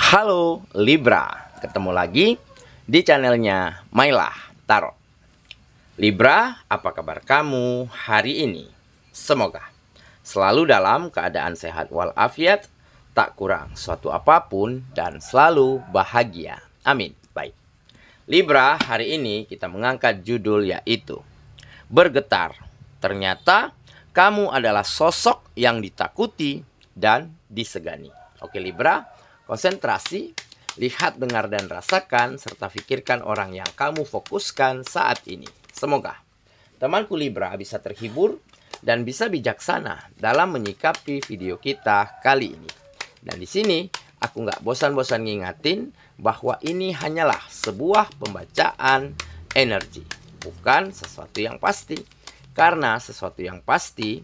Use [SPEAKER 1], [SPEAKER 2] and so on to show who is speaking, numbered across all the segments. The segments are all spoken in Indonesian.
[SPEAKER 1] Halo Libra, ketemu lagi di channelnya Mailah Tarot. Libra, apa kabar kamu hari ini? Semoga selalu dalam keadaan sehat walafiat, tak kurang suatu apapun, dan selalu bahagia. Amin. Baik, Libra, hari ini kita mengangkat judul yaitu Bergetar. Ternyata kamu adalah sosok yang ditakuti dan disegani. Oke Libra, konsentrasi, lihat, dengar, dan rasakan, serta pikirkan orang yang kamu fokuskan saat ini. Semoga temanku Libra bisa terhibur dan bisa bijaksana dalam menyikapi video kita kali ini. Dan di sini aku nggak bosan-bosan ngingatin bahwa ini hanyalah sebuah pembacaan energi, bukan sesuatu yang pasti. Karena sesuatu yang pasti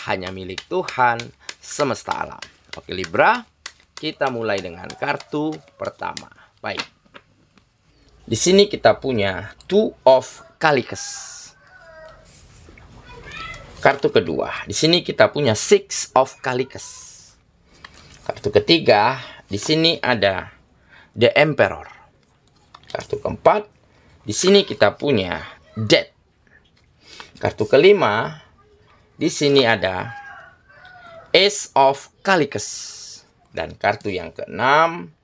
[SPEAKER 1] hanya milik Tuhan semesta alam. Oke Libra, kita mulai dengan kartu pertama. Baik. Di sini kita punya Two of Calicus. Kartu kedua, di sini kita punya Six of Calicus. Kartu ketiga, di sini ada The Emperor. Kartu keempat, di sini kita punya Death. Kartu kelima, di sini ada Ace of Calicus. Dan kartu yang keenam,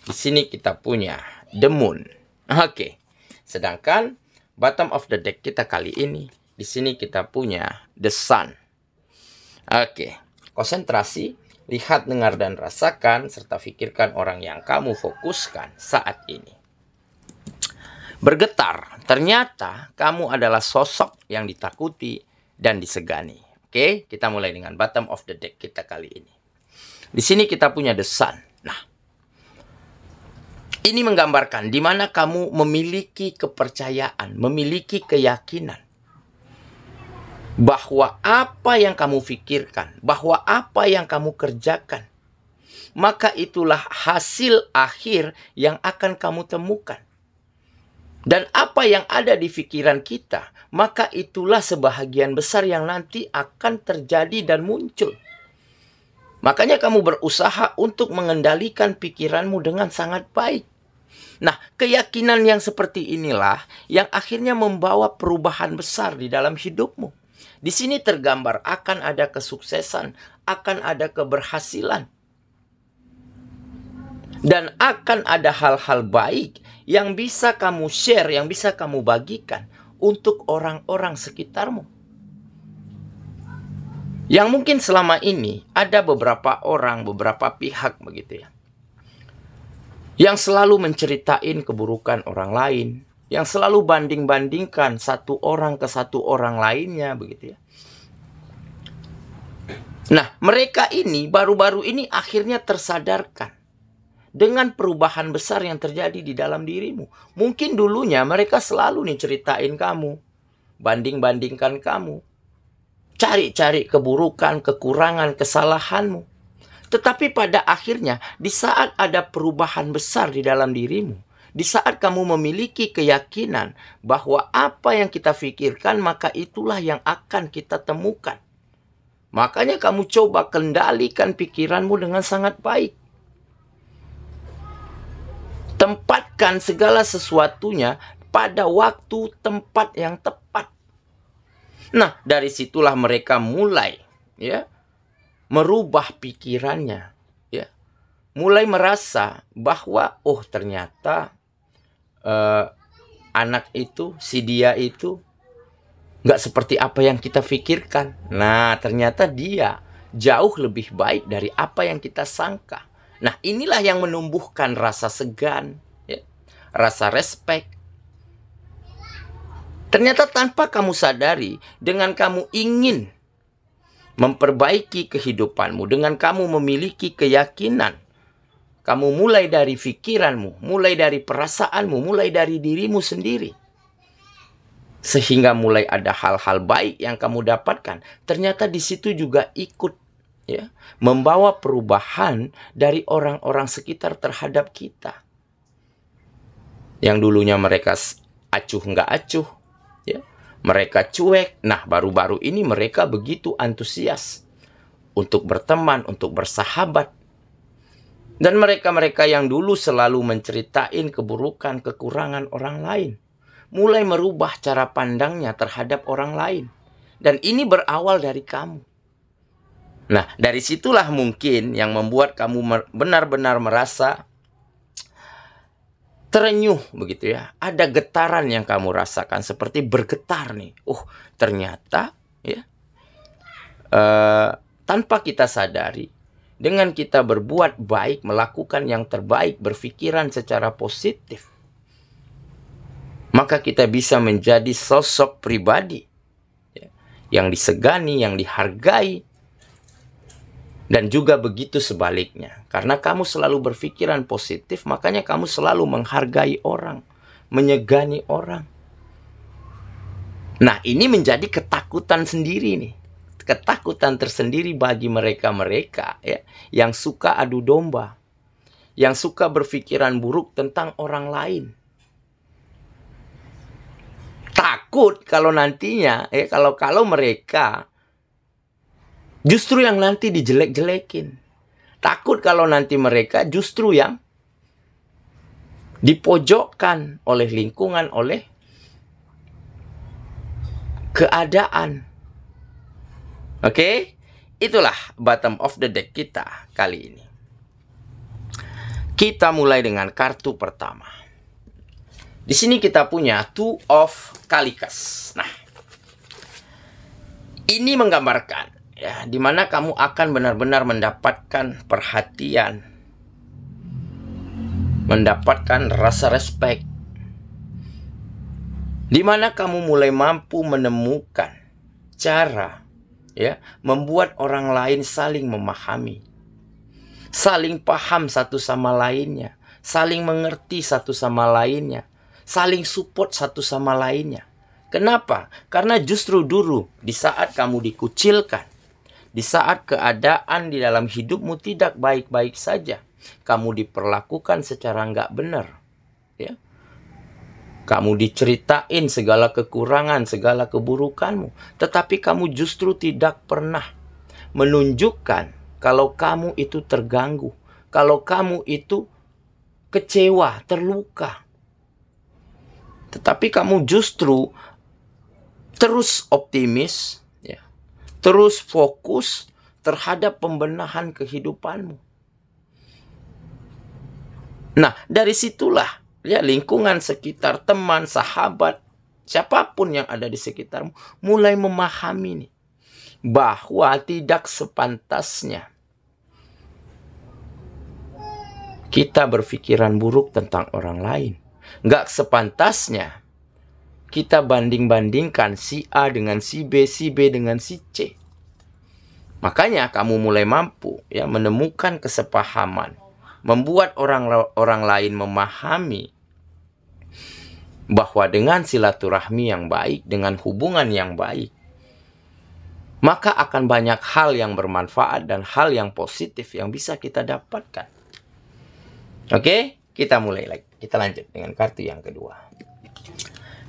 [SPEAKER 1] di sini kita punya The Moon. Oke. Sedangkan bottom of the deck kita kali ini, di sini kita punya The Sun. Oke. Konsentrasi, lihat, dengar, dan rasakan, serta pikirkan orang yang kamu fokuskan saat ini. Bergetar, ternyata kamu adalah sosok yang ditakuti dan disegani. Oke, kita mulai dengan bottom of the deck kita kali ini. Di sini kita punya The Sun. Nah, ini menggambarkan di mana kamu memiliki kepercayaan, memiliki keyakinan bahwa apa yang kamu pikirkan, bahwa apa yang kamu kerjakan, maka itulah hasil akhir yang akan kamu temukan. Dan apa yang ada di pikiran kita, maka itulah sebahagian besar yang nanti akan terjadi dan muncul. Makanya kamu berusaha untuk mengendalikan pikiranmu dengan sangat baik. Nah, keyakinan yang seperti inilah yang akhirnya membawa perubahan besar di dalam hidupmu. Di sini tergambar akan ada kesuksesan, akan ada keberhasilan. Dan akan ada hal-hal baik yang bisa kamu share, yang bisa kamu bagikan untuk orang-orang sekitarmu. Yang mungkin selama ini ada beberapa orang, beberapa pihak begitu ya, yang selalu menceritain keburukan orang lain, yang selalu banding-bandingkan satu orang ke satu orang lainnya begitu ya. Nah, mereka ini baru-baru ini akhirnya tersadarkan dengan perubahan besar yang terjadi di dalam dirimu. Mungkin dulunya mereka selalu nih ceritain kamu, banding-bandingkan kamu, cari-cari keburukan, kekurangan, kesalahanmu. Tetapi pada akhirnya, di saat ada perubahan besar di dalam dirimu, di saat kamu memiliki keyakinan bahwa apa yang kita pikirkan, maka itulah yang akan kita temukan. Makanya kamu coba kendalikan pikiranmu dengan sangat baik. Tempatkan segala sesuatunya pada waktu tempat yang tepat. Nah, dari situlah mereka mulai ya merubah pikirannya, ya. Mulai merasa bahwa oh ternyata anak itu, si dia itu nggak seperti apa yang kita pikirkan. Nah, ternyata dia jauh lebih baik dari apa yang kita sangka. Nah, inilah yang menumbuhkan rasa segan, ya, rasa respect. Ternyata tanpa kamu sadari, dengan kamu ingin memperbaiki kehidupanmu, dengan kamu memiliki keyakinan, kamu mulai dari pikiranmu, mulai dari perasaanmu, mulai dari dirimu sendiri. Sehingga mulai ada hal-hal baik yang kamu dapatkan. Ternyata di situ juga ikut ya, membawa perubahan dari orang-orang sekitar terhadap kita. Yang dulunya mereka acuh nggak acuh, ya, mereka cuek. Nah, baru-baru ini mereka begitu antusias untuk berteman, untuk bersahabat. Dan mereka-mereka yang dulu selalu menceritain keburukan, kekurangan orang lain, mulai merubah cara pandangnya terhadap orang lain. Dan ini berawal dari kamu. Nah, dari situlah mungkin yang membuat kamu benar-benar merasa terenyuh begitu ya. Ada getaran yang kamu rasakan, seperti bergetar nih. Ternyata ya, tanpa kita sadari, dengan kita berbuat baik, melakukan yang terbaik, berpikiran secara positif, maka kita bisa menjadi sosok pribadi ya, yang disegani, yang dihargai. Dan juga begitu sebaliknya. Karena kamu selalu berpikiran positif, makanya kamu selalu menghargai orang, menyegani orang. Nah, ini menjadi ketakutan sendiri nih. Ketakutan tersendiri bagi mereka-mereka ya, yang suka adu domba, yang suka berpikiran buruk tentang orang lain. Takut kalau nantinya ya, kalau mereka justru yang nanti dijelek-jelekin. Takut kalau nanti mereka justru yang dipojokkan oleh lingkungan, oleh keadaan. Oke, itulah bottom of the deck kita kali ini. Kita mulai dengan kartu pertama. Di sini kita punya Two of Kalikas. Nah, ini menggambarkan ya, dimana kamu akan benar-benar mendapatkan perhatian, mendapatkan rasa respect, dimana kamu mulai mampu menemukan cara ya, membuat orang lain saling memahami, saling paham satu sama lainnya, saling mengerti satu sama lainnya, saling support satu sama lainnya. Kenapa? Karena justru dulu di saat kamu dikucilkan, di saat keadaan di dalam hidupmu tidak baik-baik saja, kamu diperlakukan secara nggak benar, ya. Kamu diceritain segala kekurangan, segala keburukanmu, tetapi kamu justru tidak pernah menunjukkan kalau kamu itu terganggu, kalau kamu itu kecewa, terluka. Tetapi kamu justru terus optimis, ya, terus fokus terhadap pembenahan kehidupanmu. Nah, dari situlah ya, lingkungan sekitar, teman, sahabat, siapapun yang ada di sekitarmu mulai memahami nih, bahwa tidak sepantasnya kita berpikiran buruk tentang orang lain. Nggak sepantasnya kita banding-bandingkan si A dengan si B dengan si C. Makanya kamu mulai mampu ya, menemukan kesepahaman, membuat orang lain memahami bahwa dengan silaturahmi yang baik, dengan hubungan yang baik, maka akan banyak hal yang bermanfaat dan hal yang positif yang bisa kita dapatkan. Oke, kita mulai lagi. Kita lanjut dengan kartu yang kedua.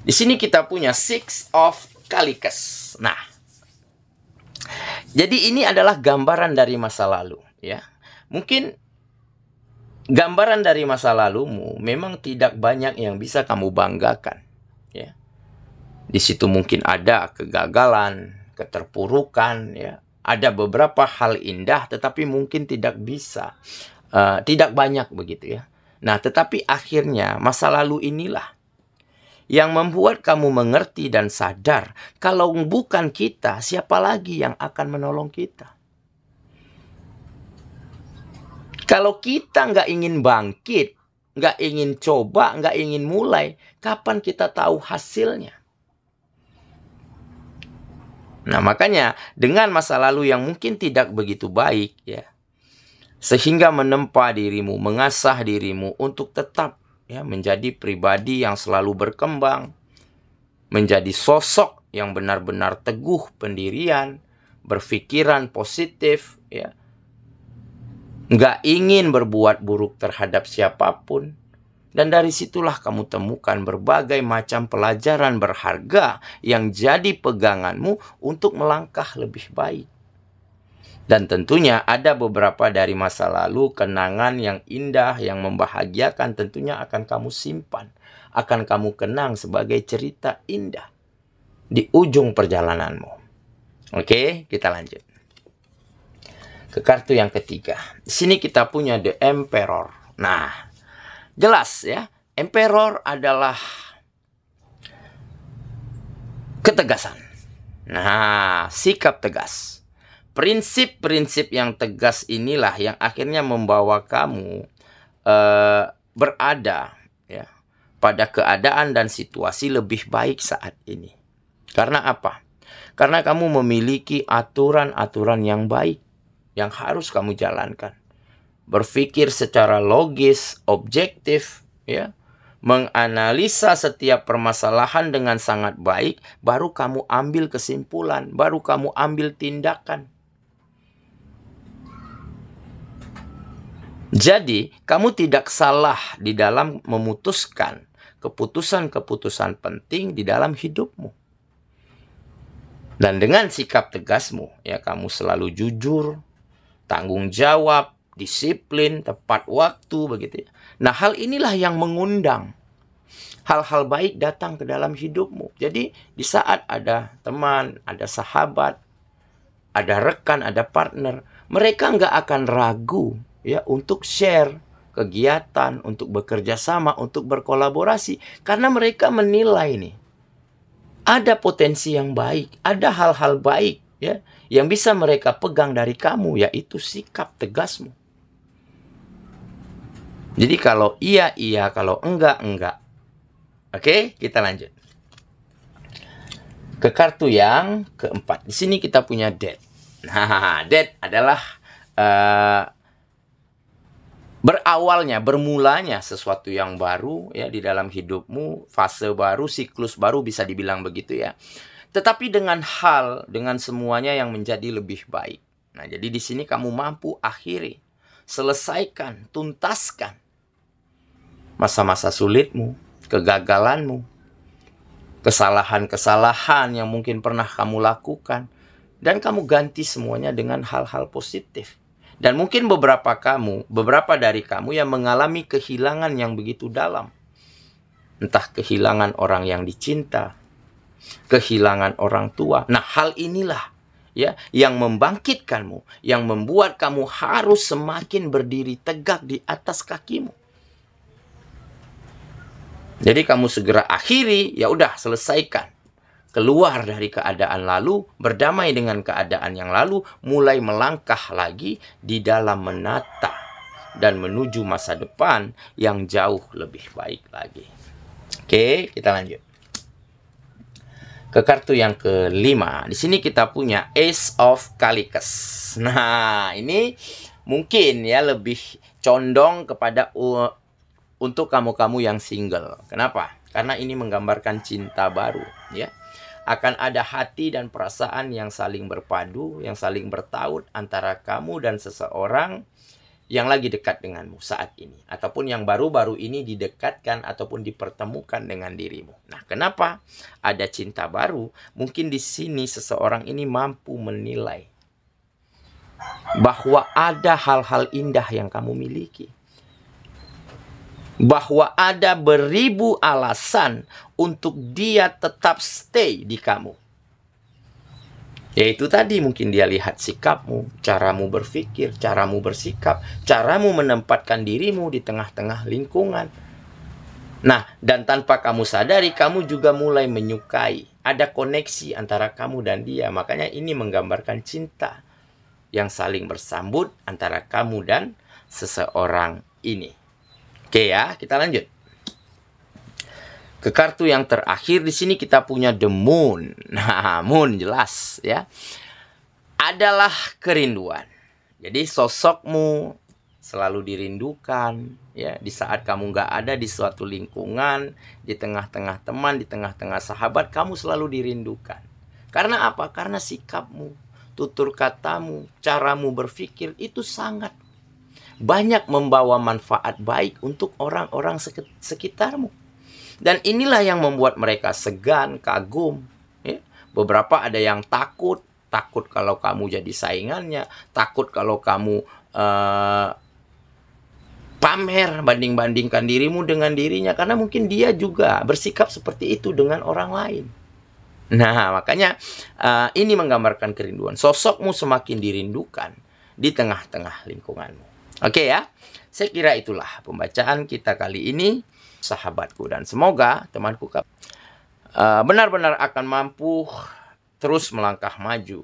[SPEAKER 1] Di sini kita punya Six of Kalikas. Nah, jadi ini adalah gambaran dari masa lalu ya. Mungkin gambaran dari masa lalumu memang tidak banyak yang bisa kamu banggakan ya. Di situ mungkin ada kegagalan, keterpurukan ya. Ada beberapa hal indah tetapi mungkin tidak bisa, tidak banyak begitu ya. Nah, tetapi akhirnya masa lalu inilah yang membuat kamu mengerti dan sadar kalau bukan kita, siapa lagi yang akan menolong kita. Kalau kita nggak ingin bangkit, nggak ingin coba, nggak ingin mulai, kapan kita tahu hasilnya? Nah, makanya dengan masa lalu yang mungkin tidak begitu baik ya, sehingga menempa dirimu, mengasah dirimu untuk tetap ya, menjadi pribadi yang selalu berkembang, menjadi sosok yang benar-benar teguh pendirian, berpikiran positif ya, nggak ingin berbuat buruk terhadap siapapun. Dan dari situlah kamu temukan berbagai macam pelajaran berharga yang jadi peganganmu untuk melangkah lebih baik. Dan tentunya ada beberapa dari masa lalu, kenangan yang indah, yang membahagiakan tentunya akan kamu simpan. Akan kamu kenang sebagai cerita indah di ujung perjalananmu. Oke, kita lanjut. Ke kartu yang ketiga. Di sini kita punya The Emperor. Nah, jelas ya. Emperor adalah ketegasan. Nah, sikap tegas. Prinsip-prinsip yang tegas inilah yang akhirnya membawa kamu berada ya pada keadaan dan situasi lebih baik saat ini. Karena apa? Karena kamu memiliki aturan-aturan yang baik yang harus kamu jalankan. Berpikir secara logis, objektif, ya. Menganalisa setiap permasalahan dengan sangat baik, baru kamu ambil kesimpulan, baru kamu ambil tindakan. Jadi, kamu tidak salah di dalam memutuskan keputusan-keputusan penting di dalam hidupmu. Dan dengan sikap tegasmu, ya kamu selalu jujur, tanggung jawab, disiplin, tepat waktu, begitu ya. Nah, hal inilah yang mengundang hal-hal baik datang ke dalam hidupmu. Jadi, di saat ada teman, ada sahabat, ada rekan, ada partner, mereka nggak akan ragu ya untuk share kegiatan, untuk bekerja sama, untuk berkolaborasi, karena mereka menilai nih ada potensi yang baik, ada hal-hal baik ya yang bisa mereka pegang dari kamu, yaitu sikap tegasmu. Jadi kalau iya iya, kalau enggak enggak. Oke, kita lanjut ke kartu yang keempat. Di sini kita punya Death. Nah, Death adalah bermulanya sesuatu yang baru ya di dalam hidupmu, fase baru, siklus baru, bisa dibilang begitu ya. Tetapi dengan semuanya yang menjadi lebih baik. Nah, jadi di sini kamu mampu akhiri, selesaikan, tuntaskan masa-masa sulitmu, kegagalanmu, kesalahan-kesalahan yang mungkin pernah kamu lakukan, dan kamu ganti semuanya dengan hal-hal positif. Dan mungkin beberapa dari kamu yang mengalami kehilangan yang begitu dalam. Entah kehilangan orang yang dicinta, kehilangan orang tua. Nah, hal inilah ya yang membangkitkanmu, yang membuat kamu harus semakin berdiri tegak di atas kakimu. Jadi kamu segera akhiri, ya udah selesaikan. Keluar dari keadaan lalu, berdamai dengan keadaan yang lalu, mulai melangkah lagi di dalam menata dan menuju masa depan yang jauh lebih baik lagi. Oke, kita lanjut ke kartu yang kelima. Di sini kita punya Ace of Calicus. Nah, ini mungkin ya lebih condong kepada untuk kamu-kamu yang single. Kenapa? Karena ini menggambarkan cinta baru, ya. Akan ada hati dan perasaan yang saling berpadu, yang saling bertaut antara kamu dan seseorang yang lagi dekat denganmu saat ini, ataupun yang baru-baru ini didekatkan ataupun dipertemukan dengan dirimu. Nah, kenapa ada cinta baru? Mungkin di sini seseorang ini mampu menilai bahwa ada hal-hal indah yang kamu miliki, bahwa ada beribu alasan untuk dia tetap stay di kamu. Yaitu tadi mungkin dia lihat sikapmu, caramu berpikir, caramu bersikap, caramu menempatkan dirimu di tengah-tengah lingkungan. Nah, dan tanpa kamu sadari, kamu juga mulai menyukai. Ada koneksi antara kamu dan dia. Makanya ini menggambarkan cinta yang saling bersambut antara kamu dan seseorang ini. Oke ya, kita lanjut ke kartu yang terakhir. Di sini kita punya The Moon. Nah, Moon jelas ya adalah kerinduan. Jadi sosokmu selalu dirindukan ya di saat kamu nggak ada di suatu lingkungan, di tengah-tengah teman, di tengah-tengah sahabat, kamu selalu dirindukan. Karena apa? Karena sikapmu, tutur katamu, caramu berpikir itu sangat banyak membawa manfaat baik untuk orang-orang sekitarmu. Dan inilah yang membuat mereka segan, kagum. Ya. Beberapa ada yang takut takut kalau kamu jadi saingannya, takut kalau kamu pamer, banding-bandingkan dirimu dengan dirinya, karena mungkin dia juga bersikap seperti itu dengan orang lain. Nah, makanya ini menggambarkan kerinduan. Sosokmu semakin dirindukan di tengah-tengah lingkunganmu. Oke ya, saya kira itulah pembacaan kita kali ini, sahabatku. Dan semoga temanku benar-benar akan mampu terus melangkah maju,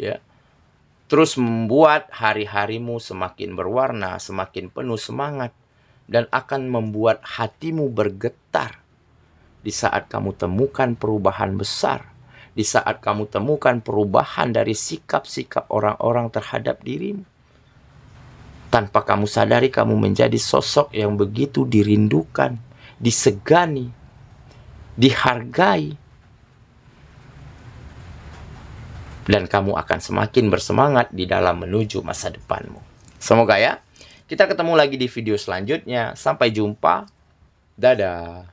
[SPEAKER 1] ya, terus membuat hari-harimu semakin berwarna, semakin penuh semangat, dan akan membuat hatimu bergetar di saat kamu temukan perubahan besar, di saat kamu temukan perubahan dari sikap-sikap orang-orang terhadap dirimu. Tanpa kamu sadari, kamu menjadi sosok yang begitu dirindukan, disegani, dihargai, dan kamu akan semakin bersemangat di dalam menuju masa depanmu. Semoga ya, kita ketemu lagi di video selanjutnya. Sampai jumpa. Dadah.